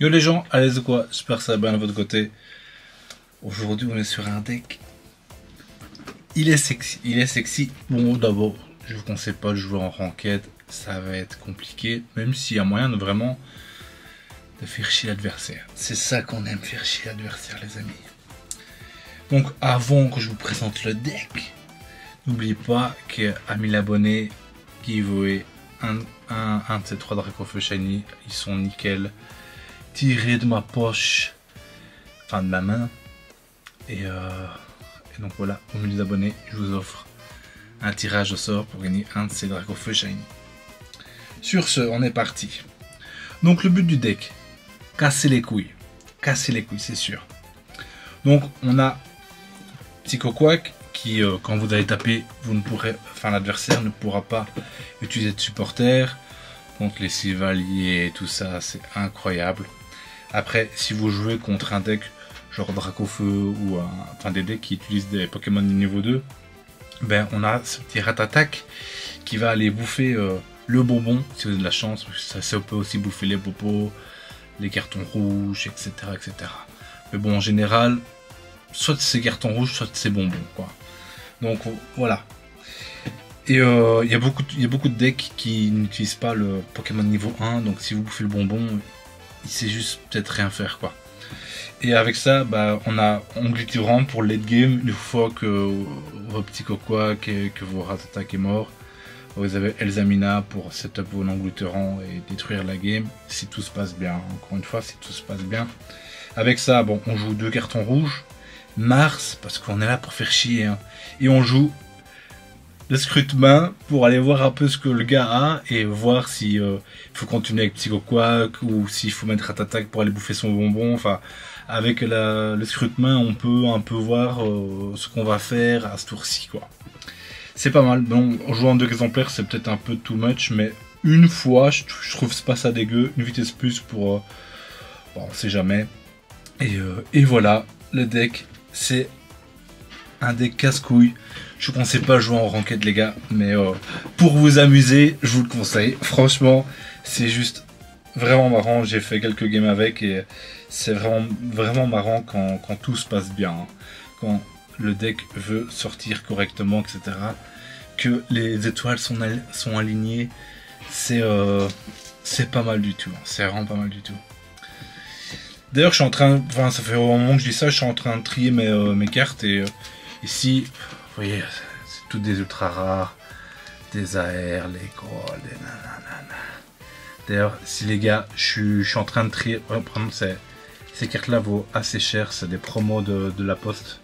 Yo les gens, allez c'est quoi? J'espère que ça va bien de votre côté. Aujourd'hui on est sur un deck. Il est sexy. Bon d'abord, je vous conseille pas de jouer en ranked, ça va être compliqué, même s'il y a moyen de vraiment de faire chier l'adversaire. C'est ça qu'on aime, faire chier l'adversaire les amis. Donc avant que je vous présente le deck, n'oubliez pas qu'à 1000 abonnés, giveaway un de ces 3 Dracofeu Shiny, ils sont nickel, tirés de ma poche, enfin de ma main, et donc voilà, au milieu d'abonnés, je vous offre un tirage au sort pour gagner un de ces Dracofeu Shiny. Sur ce, on est parti. Donc le but du deck, casser les couilles c'est sûr. Donc on a Psychoquack qui, quand vous allez taper, vous ne pourrez, enfin l'adversaire ne pourra pas utiliser de supporter. Donc les Sylvaliers et tout ça, c'est incroyable. Après, si vous jouez contre un deck genre Dracofeu ou enfin des decks qui utilisent des Pokémon de niveau 2, ben on a ce petit Ratatac qui va aller bouffer le bonbon si vous avez de la chance. Ça peut aussi bouffer les popos, les cartons rouges, etc., etc. Mais bon, en général, soit c'est cartons rouges, soit c'est bonbons, quoi. Donc voilà. Et il y a beaucoup de decks qui n'utilisent pas le Pokémon niveau 1, donc si vous bouffez le bonbon, il sait juste peut-être rien faire, quoi. Et avec ça, bah, on a Engluturant pour late game. Une fois que vos petits Psychoquack et que vos Ratatac est mort, vous avez Elzamina pour setup vos Engluturant et détruire la game, si tout se passe bien. Encore une fois, si tout se passe bien. Avec ça, bon, on joue 2 cartons rouges. Mars, parce qu'on est là pour faire chier, hein. Et on joue le scrute-main pour aller voir un peu ce que le gars a et voir si faut continuer avec Psychoquack ou s'il faut mettre Ratatac pour aller bouffer son bonbon. Enfin, avec le scrute-main, on peut un peu voir ce qu'on va faire à ce tour-ci, quoi. C'est pas mal. Bon, en jouant en 2 exemplaires, c'est peut-être un peu too much, mais une fois, je trouve pas ça dégueu. Une vitesse plus pour, bon, on sait jamais. Et voilà, le deck, c'est un deck casse-couille. Je ne conseille pas de jouer en ranked les gars, mais pour vous amuser, je vous le conseille. Franchement, c'est juste vraiment marrant. J'ai fait quelques games avec et c'est vraiment marrant quand tout se passe bien. Hein. Quand le deck veut sortir correctement, etc. Que les étoiles sont alignées, c'est pas mal du tout. Hein. C'est vraiment pas mal du tout. D'ailleurs, je suis en train, enfin, ça fait un moment que je dis ça, je suis en train de trier mes cartes et ici, vous voyez, c'est toutes des ultra rares, des AR, les gros, des nanana. D'ailleurs, si les gars, je suis en train de trier, ces cartes-là vaut assez cher, c'est des promos de la poste.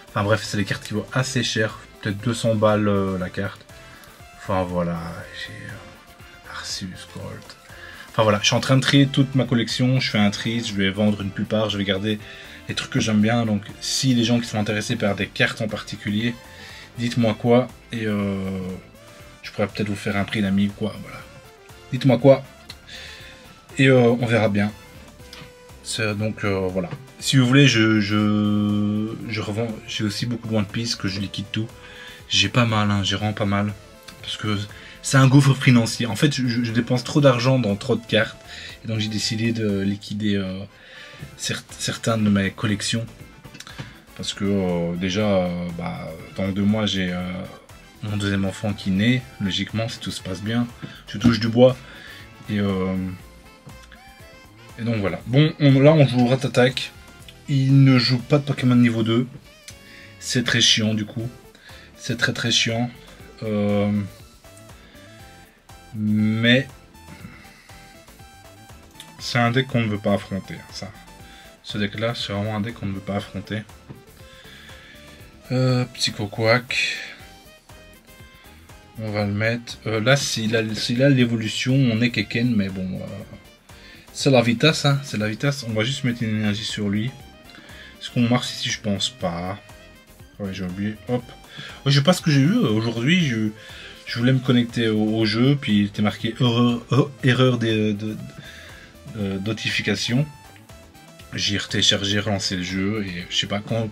Enfin bref, c'est des cartes qui vaut assez cher, peut-être 200 balles la carte. Enfin voilà, j'ai Arceus Gold. Enfin voilà, je suis en train de trier toute ma collection, je fais un tri, je vais vendre une plupart, je vais garder les trucs que j'aime bien. Donc si les gens qui sont intéressés par des cartes en particulier, dites-moi quoi et je pourrais peut-être vous faire un prix d'ami ou quoi, voilà. Dites-moi quoi et on verra bien. Donc voilà. Si vous voulez, je revends, j'ai aussi beaucoup de One Piece que je liquide tout. J'ai pas mal, hein, j'ai vraiment pas mal. Parce que c'est un gouffre financier. En fait, je dépense trop d'argent dans trop de cartes. Et donc j'ai décidé de liquider certaines de mes collections. Parce que déjà, dans 2 mois, j'ai mon 2e enfant qui naît. Logiquement, si tout se passe bien. Je touche du bois. Et donc voilà. Bon, là on joue Ratatac. Il ne joue pas de Pokémon niveau 2. C'est très chiant du coup. C'est très chiant. Mais c'est un deck qu'on ne veut pas affronter. Ça. Ce deck là, c'est vraiment un deck qu'on ne veut pas affronter. Psychoquack. On va le mettre. Là, s'il a l'évolution, on est Keken, mais bon. C'est la vitesse, hein. C'est la vitesse. On va juste mettre une énergie sur lui. Est-ce qu'on marche ici? Je pense pas. Ouais, j'ai oublié. Hop. Ouais, je sais pas ce que j'ai eu aujourd'hui. Je voulais me connecter au jeu, puis il était marqué erreur de notification. J'ai téléchargé, relancé le jeu, et je sais pas, quand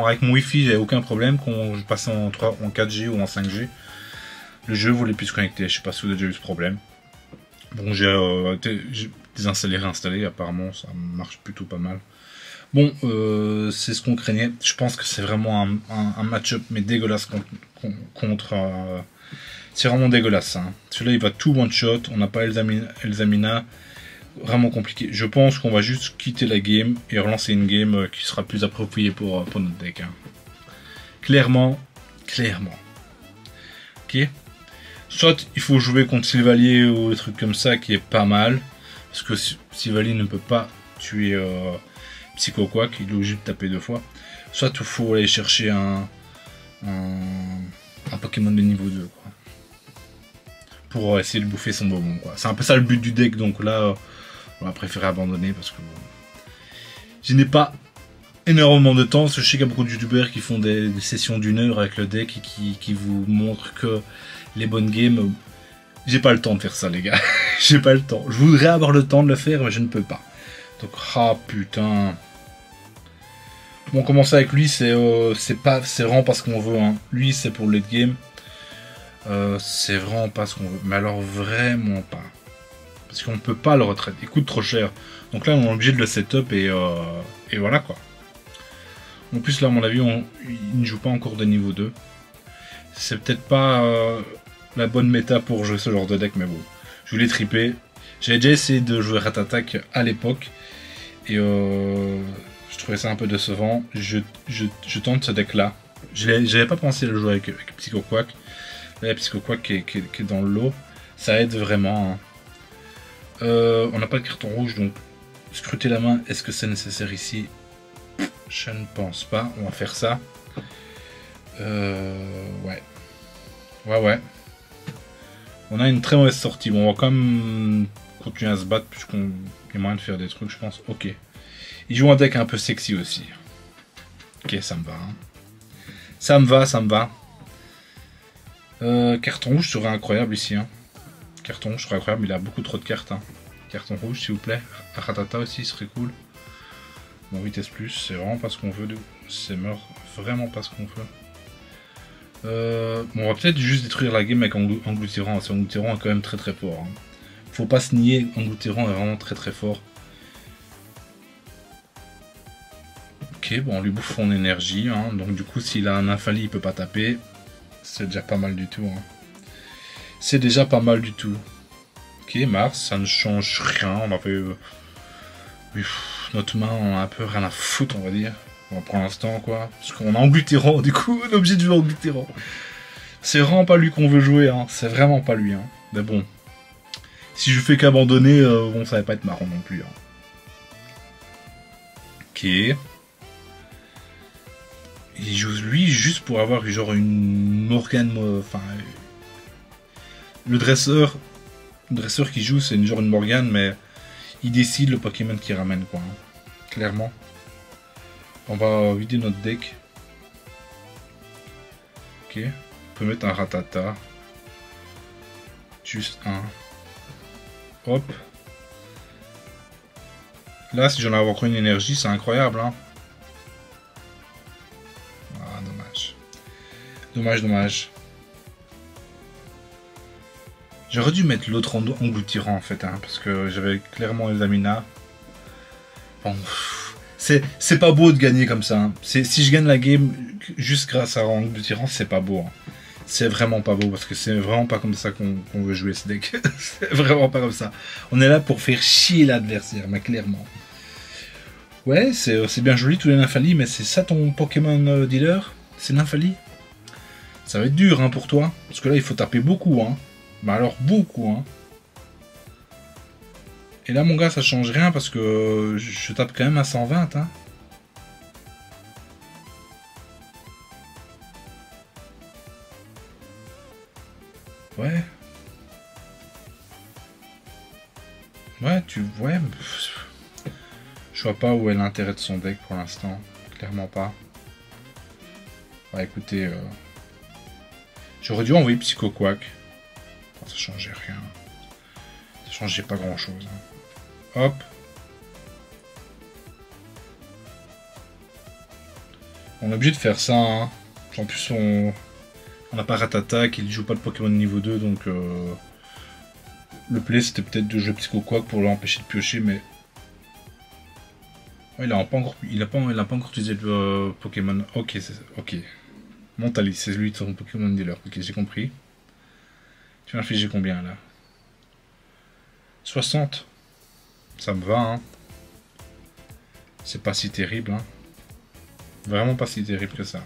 avec mon wifi j'avais aucun problème, quand je passais en 4G ou en 5G, le jeu voulait plus se connecter. Je sais pas si vous avez déjà eu ce problème. Bon, désinstaller, réinstaller. Apparemment, ça marche plutôt pas mal. Bon, c'est ce qu'on craignait. Je pense que c'est vraiment un match-up, mais dégueulasse contre c'est vraiment dégueulasse. Hein. Celui-là, il va tout one-shot. On n'a pas Elzamina. Vraiment compliqué. Je pense qu'on va juste quitter la game et relancer une game qui sera plus appropriée pour notre deck. Hein. Clairement. Ok. Soit il faut jouer contre Sylvalier ou des trucs comme ça qui est pas mal. Parce que Sylvalier ne peut pas tuer Psycho Quack. Il est obligé de taper 2 fois. Soit il faut aller chercher un Pokémon de niveau 2. Quoi. Pour essayer de bouffer son bonbon. C'est un peu ça le but du deck. Donc là, on va préférer abandonner parce que je n'ai pas énormément de temps. Je sais qu'il y a beaucoup de youtubeurs qui font des sessions d'1 heure avec le deck et qui vous montrent que les bonnes games. J'ai pas le temps de faire ça, les gars. J'ai pas le temps. Je voudrais avoir le temps de le faire, mais je ne peux pas. Donc, ah putain. Bon, on commence avec lui, c'est vraiment pas ce qu'on veut. Hein. Lui, c'est pour le late game. C'est vraiment pas ce qu'on veut. Mais alors, vraiment pas. Parce qu'on peut pas le retraiter. Il coûte trop cher. Donc là, on est obligé de le setup et voilà quoi. En plus, là, à mon avis, il ne joue pas encore de niveau 2. C'est peut-être pas la bonne méta pour jouer ce genre de deck, mais bon. Je voulais triper. J'avais déjà essayé de jouer Ratatak à l'époque. Et je trouvais ça un peu décevant. Je tente ce deck-là. J'avais pas pensé à le jouer avec Psycho Quack. Là, il y a Psycho Quack qui est dans le lot. Ça aide vraiment. Hein. On n'a pas de carton rouge, donc scruter la main, est-ce que c'est nécessaire ici? Je ne pense pas. On va faire ça. Ouais. Ouais. On a une très mauvaise sortie. Bon, on va quand même continuer à se battre puisqu'on y a moyen de faire des trucs, je pense. Ok. Il joue un deck un peu sexy aussi. Ok, ça me va. Hein. Ça me va. Carton rouge serait incroyable ici. Hein. Carton rouge serait incroyable, il a beaucoup trop de cartes. Hein. Carton rouge, s'il vous plaît. Ratata aussi serait cool. Bon, vitesse plus, c'est vraiment pas ce qu'on veut. C'est mort, vraiment pas ce qu'on veut. Bon, on va peut-être juste détruire la game avec Engloutirant. Engloutirant est quand même très fort. Hein. Faut pas se nier, Engloutirant est vraiment très fort. Ok, bon, on lui bouffe son énergie. Hein. Donc du coup, s'il a un infali, il peut pas taper. C'est déjà pas mal du tout. Hein. C'est déjà pas mal du tout. Ok, Mars, ça ne change rien. On a fait... notre main, on a un peu rien à foutre, on va dire. Bon, pour l'instant, quoi. Parce qu'on a Engloutirant, du coup, on est obligé de jouer Engloutirant. C'est vraiment pas lui qu'on veut jouer, hein. C'est vraiment pas lui, hein. Mais bon. Si je fais qu'abandonner, bon, ça va pas être marrant non plus. Hein. Ok. Il joue lui juste pour avoir genre une Morgane, enfin... le dresseur qui joue, c'est genre une Morgane, mais il décide le Pokémon qu'il ramène, quoi. Hein. Clairement. On va vider notre deck. Ok. On peut mettre un Ratata. Juste un. Hop. Là, si j'en avais encore une énergie, c'est incroyable, hein. Ah, dommage. Dommage. J'aurais dû mettre l'autre Engloutirant en fait, hein, parce que j'avais clairement Elzamina. Bon, c'est pas beau de gagner comme ça. Hein. Si je gagne la game juste grâce à Engloutirant, c'est pas beau. Hein. C'est vraiment pas beau, parce que c'est vraiment pas comme ça qu'on veut jouer ce deck. C'est vraiment pas comme ça. On est là pour faire chier l'adversaire, mais clairement. Ouais, c'est bien joli tous les Nymphalis, mais c'est ça ton Pokémon dealer? C'est Nymphalis? Ça va être dur hein, pour toi, parce que là il faut taper beaucoup. Hein. Bah alors beaucoup hein. Et là mon gars ça change rien parce que je tape quand même à 120 hein. Ouais. Ouais ouais. Je vois pas où est l'intérêt de son deck pour l'instant. Clairement pas. Bah écoutez. J'aurais dû envoyer Psycho Quack. Ça changeait rien. Ça changeait pas grand chose. Hein. Hop. On est obligé de faire ça. Hein. En plus, on n'a pas Ratata qui ne joue pas de Pokémon niveau 2. Donc, Le play c'était peut-être de jouer Psycho Quack pour l'empêcher de piocher, mais... Ouais, il a pas encore utilisé le Pokémon. Ok, ok. Montalis, c'est lui son Pokémon dealer. Ok, j'ai compris. Tu m'as infligé combien là? 60. Ça me va, hein. C'est pas si terrible, hein. Vraiment pas si terrible que ça.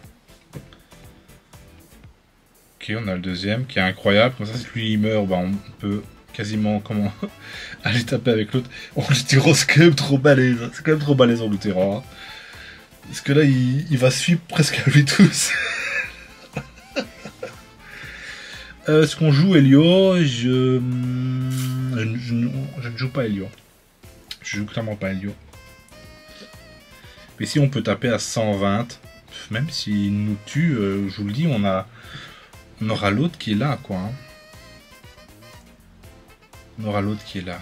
Ok, on a le deuxième qui est incroyable. Comme ça, si lui il meurt, bah, on peut quasiment comment aller taper avec l'autre. Oh, le tyran, c'est quand même trop balèze. C'est quand même trop balèze en tyran. Hein. Parce que là, il va suivre presque à lui tous. Est-ce qu'on joue Helio? Je ne joue pas Helio. Je joue clairement pas Helio. Mais si on peut taper à 120, même s'il nous tue, je vous le dis, on aura l'autre qui est là, quoi. Hein. On aura l'autre qui est là.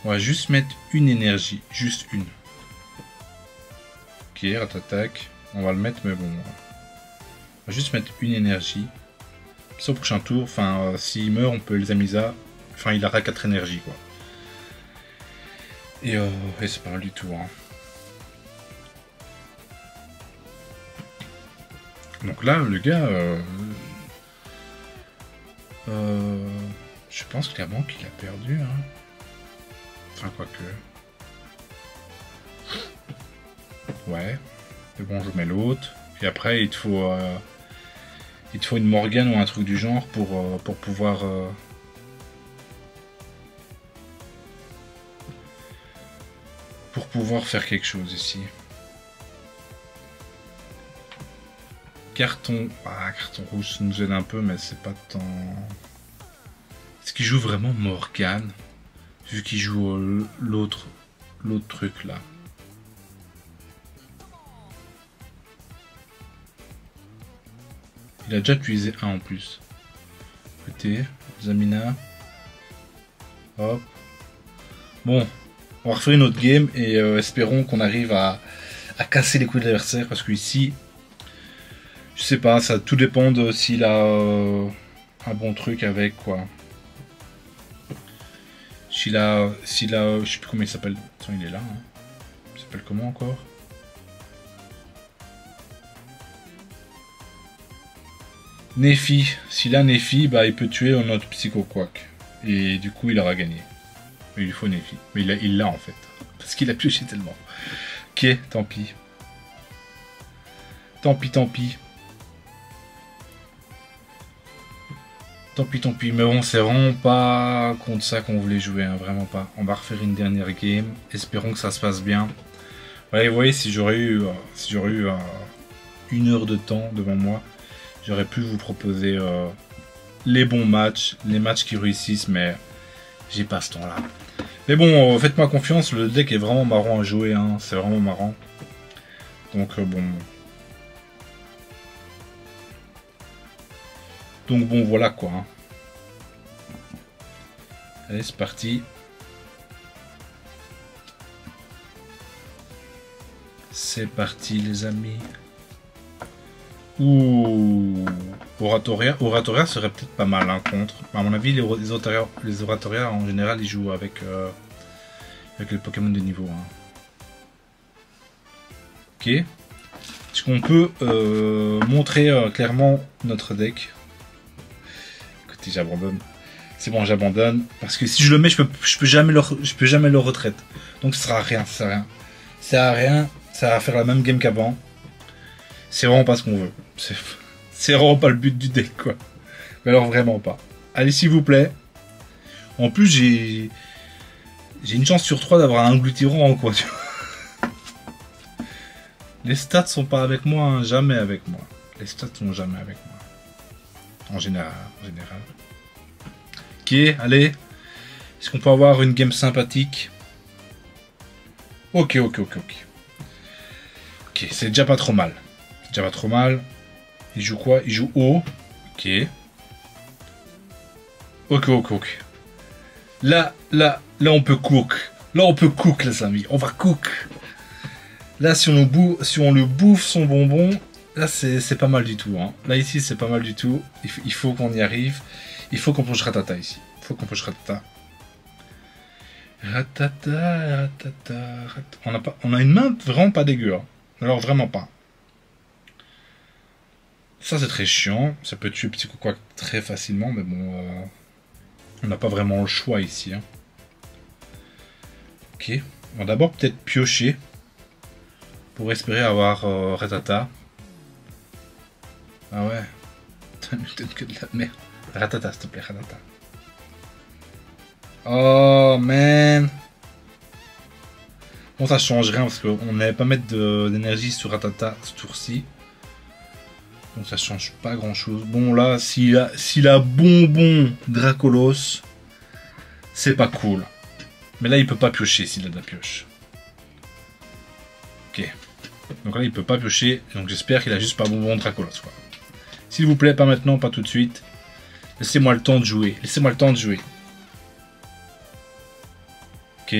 On va juste mettre une énergie, juste une. Ok, ratattaque. On va le mettre, mais bon. On va juste mettre une énergie. Au prochain tour, enfin, s'il meurt, on peut les Amisa. Enfin, il aura 4 énergies, quoi. Et c'est pas mal du tout, hein. Donc là, le gars, je pense clairement qu'il a perdu, hein. Enfin, quoique. Ouais. Mais bon, je mets l'autre. Et après, il te faut une Morgane ou un truc du genre pour pouvoir... pour pouvoir faire quelque chose ici. Carton... Ah, carton rouge, ça nous aide un peu, mais c'est pas tant... Est-ce qu'il joue vraiment Morgane? Vu qu'il joue l'autre truc là. Il a déjà utilisé un en plus. Écoutez, Zamina. Hop. Bon, on va refaire une autre game et espérons qu'on arrive à casser les couilles de l'adversaire parce que ici, je sais pas, ça tout dépend de s'il a un bon truc avec quoi. S'il a, je sais plus comment il s'appelle. Attends, il est là. Hein. Il s'appelle comment encore? Nefi. S'il a Nefi, bah il peut tuer notre Psycho Quack. Et du coup, il aura gagné. Mais il lui faut Nefi. Mais il l'a en fait. Parce qu'il a pioché tellement. Ok, tant pis. Tant pis, tant pis. Tant pis, mais bon, c'est vraiment pas contre ça qu'on voulait jouer, hein, vraiment pas. On va refaire une dernière game, espérons que ça se passe bien. Ouais, vous voyez, si j'aurais eu, une heure de temps devant moi, j'aurais pu vous proposer les bons matchs, les matchs qui réussissent, mais j'ai pas ce temps-là. Mais bon, faites-moi confiance, le deck est vraiment marrant à jouer, hein, c'est vraiment marrant. Donc bon... Donc bon, voilà quoi. Hein. Allez, c'est parti. C'est parti les amis. Ouh. Oratoria serait peut-être pas mal hein, contre. À mon avis, les Oratoria en général, ils jouent avec les Pokémon de niveau 1. Ok. Est-ce qu'on peut montrer clairement notre deck? J'abandonne. C'est bon, j'abandonne. Parce que si je le mets, je peux jamais le retraite. Donc ça sert à rien, ça sert à rien. Ça sert à rien, ça va faire la même game qu'avant. C'est vraiment pas ce qu'on veut. C'est vraiment pas le but du deck, quoi. Mais alors vraiment pas. Allez, s'il vous plaît. En plus, j'ai une chance sur 3 d'avoir un Glutirant en quoi. Les stats sont pas avec moi, hein, jamais avec moi. Les stats sont jamais avec moi. En général. Ok, allez. Est-ce qu'on peut avoir une game sympathique? Ok. Ok, c'est déjà pas trop mal. Il joue quoi? Il joue haut. Ok. Ok. Là, on peut cook. Les amis. On va cook. Là, si on le bouffe son bonbon, là, c'est pas mal du tout. Hein. Là, ici, c'est pas mal du tout. Il faut qu'on y arrive. Il faut qu'on push Ratata ici. Il faut qu'on push Ratata. Ratata, ratata, ratata. On a une main vraiment pas dégueu. Hein. Alors, vraiment pas. Ça, c'est très chiant. Ça peut tuer Petit Coucouac très facilement, mais bon... on n'a pas vraiment le choix ici. Hein. Ok. On va d'abord peut-être piocher. Pour espérer avoir Ratata. Ah ouais. Putain, mais peut-être que de la merde. Ratata, s'il te plaît, Ratata. Oh, man. Bon, ça change rien parce qu'on n'allait pas mettre d'énergie sur Ratata ce tour-ci. Donc ça change pas grand-chose. Bon, là, s'il a bonbon Dracolos, c'est pas cool. Mais là, il peut pas piocher s'il a de la pioche. Ok. Donc là, il peut pas piocher. Donc j'espère qu'il a juste pas bonbon Dracolos, quoi. S'il vous plaît, pas maintenant, pas tout de suite. Laissez-moi le temps de jouer. Laissez-moi le temps de jouer. Ok.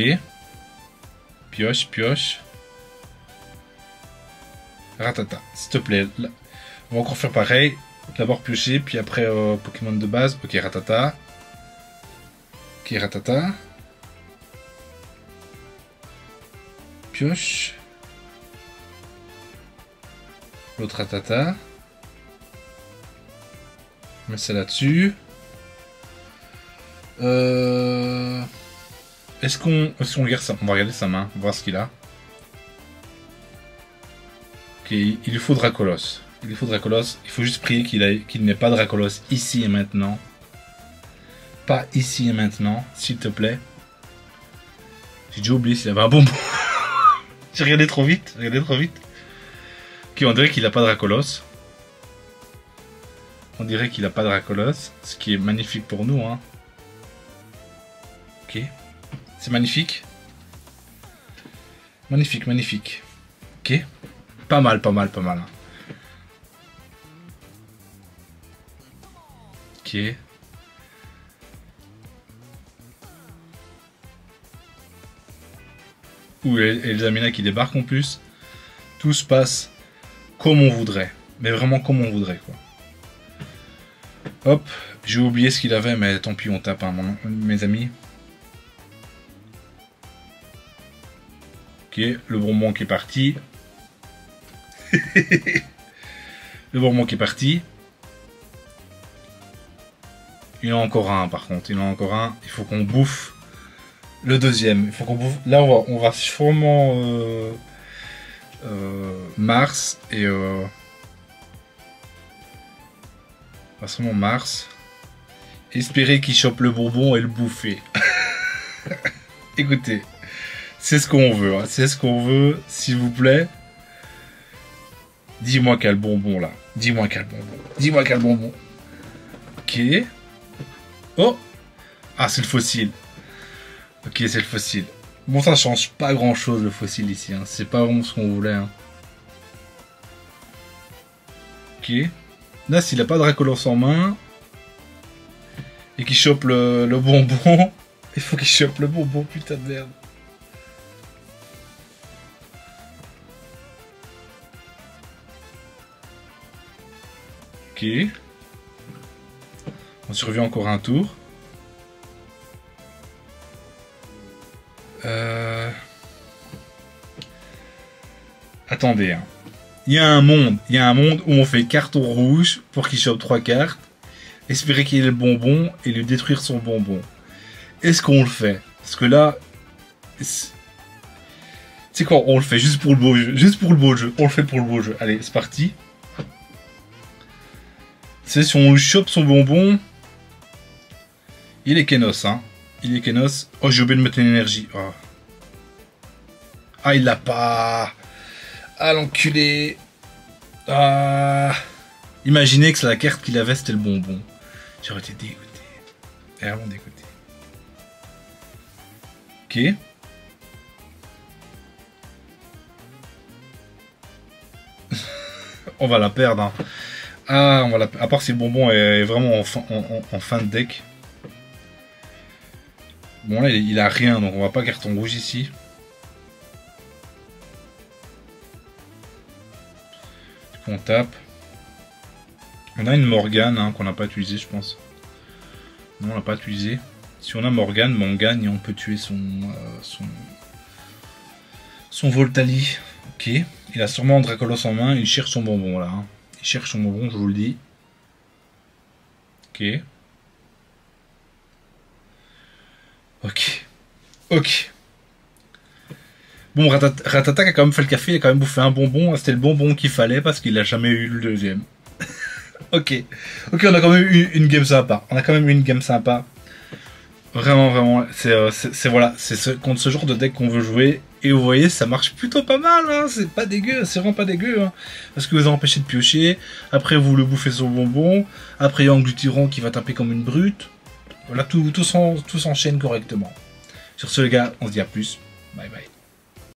Pioche, pioche. Ratata, s'il te plaît. Là, on va encore faire pareil. D'abord piocher, puis après Pokémon de base. Ok, Ratata. Ok, Ratata. Pioche. L'autre Ratata. On met ça là-dessus. Est-ce qu'on regarde ça? On va regarder sa main, voir ce qu'il a. Ok, il lui faut Dracolos. Il lui faut Dracolos. Il faut juste prier qu'il n'ait pas Dracolos ici et maintenant. Pas ici et maintenant, s'il te plaît. J'ai déjà oublié s'il avait un bonbon. J'ai regardé trop vite. Ok, on dirait qu'il a pas Dracolos. On dirait qu'il a pas Dracolos, ce qui est magnifique pour nous, hein. Ok, c'est magnifique. Magnifique, magnifique. Ok, pas mal, pas mal, pas mal. Ok. Ouh, et les Amina qui débarquent en plus. Tout se passe comme on voudrait. Mais vraiment comme on voudrait, quoi. Hop, j'ai oublié ce qu'il avait, mais tant pis, on tape, hein, mes amis. Ok, le bonbon qui est parti. Le bonbon qui est parti. Il y en a encore un, par contre. Il y en a encore un. Il faut qu'on bouffe le deuxième. Il faut qu'on bouffe. Là, on va sûrement Mars et sûrement Mars. Espérer qu'il chope le bonbon et le bouffer. Écoutez, c'est ce qu'on veut. Hein. C'est ce qu'on veut, s'il vous plaît. Dis-moi quel bonbon là. Dis-moi quel bonbon. Dis-moi quel bonbon. Ok. Oh. Ah, c'est le fossile. Ok, c'est le fossile. Bon, ça change pas grand-chose le fossile ici. Hein. C'est pas vraiment ce qu'on voulait. Hein. Ok. Là, s'il a pas de Dracolos en main et qu'il chope le bonbon, il faut qu'il chope le bonbon, putain de merde. Ok. On survit encore un tour. Attendez. Hein. Il y a un monde où on fait carton rouge pour qu'il chope 3 cartes, espérer qu'il ait le bonbon et lui détruire son bonbon. Est-ce qu'on le fait? Parce que là, c'est quoi? On le fait juste pour le beau jeu, juste pour le beau jeu. On le fait pour le beau jeu. Allez, c'est parti. C'est si on lui chope son bonbon, il est Kenos, hein. Il est Kenos. Oh, j'ai oublié de mettre l'énergie. Oh. Ah, il l'a pas. Ah, l'enculé. Ah. Imaginez que c'est la carte qu'il avait, c'était le bonbon. J'aurais été dégoûté. Vraiment dégoûté. Ok. On va la perdre. Hein. Ah, on va la... à part si le bonbon est vraiment en fin de deck. Bon, là, il a rien, donc on va pas carton rouge ici. On tape. On a une Morgane hein, qu'on n'a pas utilisée, je pense. Non, on l'a pas utilisée. Si on a Morgane, on gagne et on peut tuer son Voltali. Ok. Il a sûrement Dracolos en main. Il cherche son bonbon là. Hein. Il cherche son bonbon, je vous le dis. Ok. Ok. Ok. Bon, Ratata a quand même fait le café, il a quand même bouffé un bonbon. C'était le bonbon qu'il fallait parce qu'il a jamais eu le deuxième. Ok. Ok, on a quand même eu une game sympa. On a quand même eu une game sympa. Vraiment, vraiment. C'est voilà. C'est contre ce genre de deck qu'on veut jouer. Et vous voyez, ça marche plutôt pas mal. Hein. C'est pas dégueu. C'est vraiment pas dégueu. Hein. Parce que vous empêchez de piocher. Après, vous le bouffez son bonbon. Après, il y a Anglutiron qui va taper comme une brute. Voilà, tout s'enchaîne correctement. Sur ce, les gars, on se dit à plus. Bye bye.